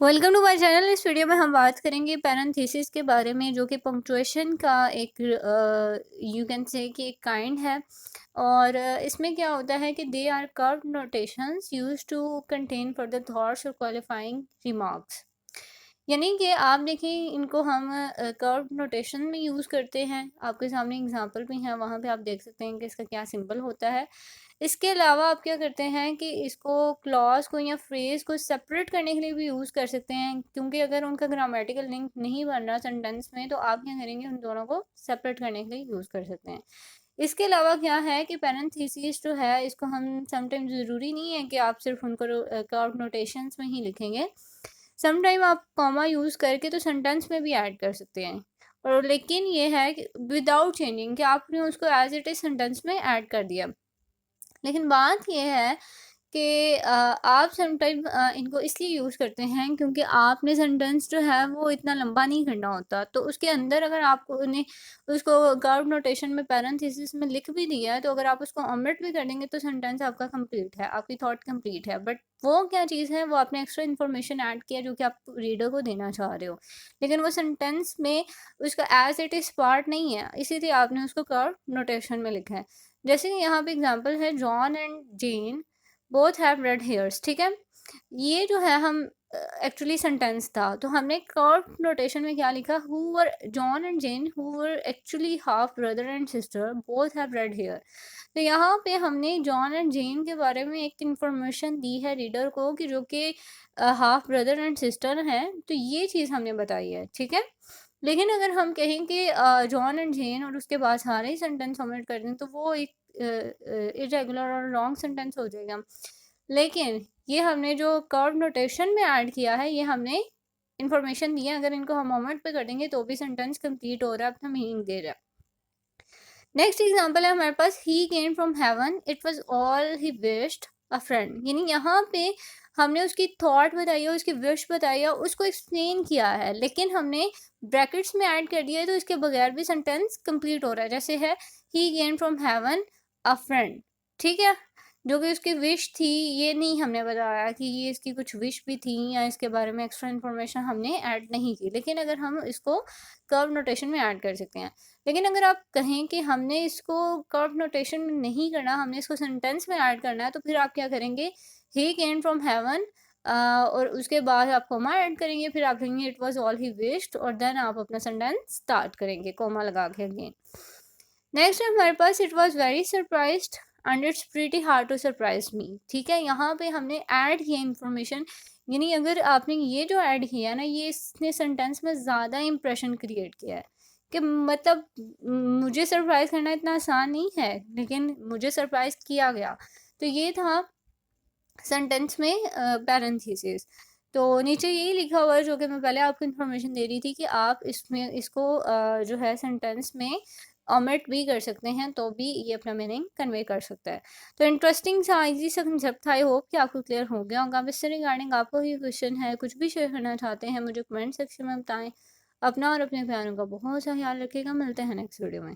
Welcome to my channel. इस video में हम बात करेंगे पैरेंथेसिस के बारे में, जो कि पंक्चुएशन का एक यू कैन से कि एक काइंड है। और इसमें क्या होता है कि they are curve notations used to contain further thoughts और क्वालिफाइंग रिमार्क्स। यानी कि आप देखिए, इनको हम कर्व नोटेशन में यूज़ करते हैं। आपके सामने एग्जांपल भी है, वहाँ पे आप देख सकते हैं कि इसका क्या सिंबल होता है। इसके अलावा आप क्या करते हैं कि इसको क्लॉज को या फ्रेज को सेपरेट करने के लिए भी यूज़ कर सकते हैं, क्योंकि अगर उनका ग्रामेटिकल लिंक नहीं बन रहा सेंटेंस में, तो आप क्या करेंगे, उन दोनों को सेपरेट करने के लिए यूज़ कर सकते हैं। इसके अलावा क्या है कि पैरेंथेसिस जो है, इसको हम समटाइम ज़रूरी नहीं है कि आप सिर्फ उनको कर्व नोटेशंस में ही लिखेंगे। समटाइम आप कॉमा यूज़ करके तो सेंटेंस में भी ऐड कर सकते हैं, और लेकिन ये है कि विदाउट चेंजिंग, कि आपने उसको एज इट इज़ सेंटेंस में ऐड कर दिया। लेकिन बात ये है कि आप समटाइम इनको इसलिए यूज़ करते हैं क्योंकि आपने सेंटेंस जो है वो इतना लंबा नहीं करना होता, तो उसके अंदर अगर आपको उन्हें उसको कर्व नोटेशन में पैरेंथेसिस में लिख भी दिया है, तो अगर आप उसको ओमिट भी कर देंगे तो सेंटेंस आपका कंप्लीट है, आपकी थॉट कंप्लीट है। बट वो क्या चीज़ है, वो आपने एक्स्ट्रा इन्फॉर्मेशन ऐड किया जो कि आप रीडर को देना चाह रहे हो, लेकिन वो सेंटेंस में उसका एज इट इज़ पार्ट नहीं है, इसीलिए आपने उसको कर्व नोटेशन में लिखा है। जैसे कि यहाँ पे एग्जांपल है, John and Jane both have red hairs. ठीक है, ये जो है हम एक्चुअली सेंटेंस था, तो हमने कर्व नोटेशन में क्या लिखा, who were John and Jane who were actually half brother and sister both have red hair. तो यहाँ पे हमने जॉन एंड जेन के बारे में एक इंफॉर्मेशन दी है रीडर को कि जो कि हाफ ब्रदर एंड सिस्टर हैं, तो ये चीज़ हमने बताई है। ठीक है, लेकिन अगर हम कहें कि जॉन एंड जेन और उसके बाद सारे ही सेंटेंस ओमिट कर दें, तो वो एक इरेगुलर और रॉन्ग सेंटेंस हो जाएगा। लेकिन ये हमने जो कर्व नोटेशन में ऐड किया है, ये हमने इंफॉर्मेशन दी है, अगर इनको हम ओमिट पे कर देंगे तो भी सेंटेंस कंप्लीट हो रहा है, अपना मीनिंग दे रहा है। नेक्स्ट एग्जांपल है हमारे पास, he came from heaven it was all he wished a friend. यानी यहाँ पे हमने उसकी थॉट बताई है, उसकी विश बताई है, उसको एक्सप्लेन किया है, लेकिन हमने ब्रैकेट्स में ऐड कर दिया है, तो इसके बगैर भी सेंटेंस कंप्लीट हो रहा है। जैसे है, he came from heaven a friend. ठीक है, जो कि उसकी विश थी, ये नहीं हमने बताया कि ये इसकी कुछ विश भी थी, या इसके बारे में एक्स्ट्रा इन्फॉर्मेशन हमने ऐड नहीं की, लेकिन अगर हम इसको कर्व नोटेशन में ऐड कर सकते हैं। लेकिन अगर आप कहें कि हमने इसको कर्व नोटेशन में नहीं करना, हमने इसको सेंटेंस में ऐड करना है, तो फिर आप क्या करेंगे, ही केम फ्रॉम हेवन और उसके बाद आप कोमा ऐड करेंगे, फिर आप कहेंगे it was all he wished, और देन आप अपना सेंटेंस स्टार्ट करेंगे कोमा लगा के अगेन। नेक्स्ट है हमारे पास, it was very surprised and it's pretty hard to surprise me. ठीक है, यहाँ पे हमने ऐड किया इन्फॉर्मेशन, यानी अगर आपने ये जो ऐड किया ना, ये इसने सेंटेंस में ज़्यादा इंप्रेशन क्रिएट किया है, कि मतलब मुझे सरप्राइज करना इतना आसान नहीं है, लेकिन मुझे सरप्राइज किया गया। तो ये था सेंटेंस में पैरेंथेसिस। तो नीचे यही लिखा हुआ है, जो कि मैं पहले आपको इन्फॉर्मेशन दे रही थी, कि आप इसमें इसको जो है सेंटेंस में ओमिट भी कर सकते हैं, तो भी ये अपना मीनिंग कन्वे कर सकता है। तो इंटरेस्टिंग सा इजी सा कंसेप्ट था। आई होप कि आपको क्लियर हो गया होगा। अब इससे रिगार्डिंग आपको ये क्वेश्चन है, कुछ भी शेयर करना चाहते हैं, मुझे कमेंट सेक्शन में बताएं। अपना और अपने प्यारों का बहुत सा ख्याल रखिएगा। मिलते हैं नेक्स्ट वीडियो में।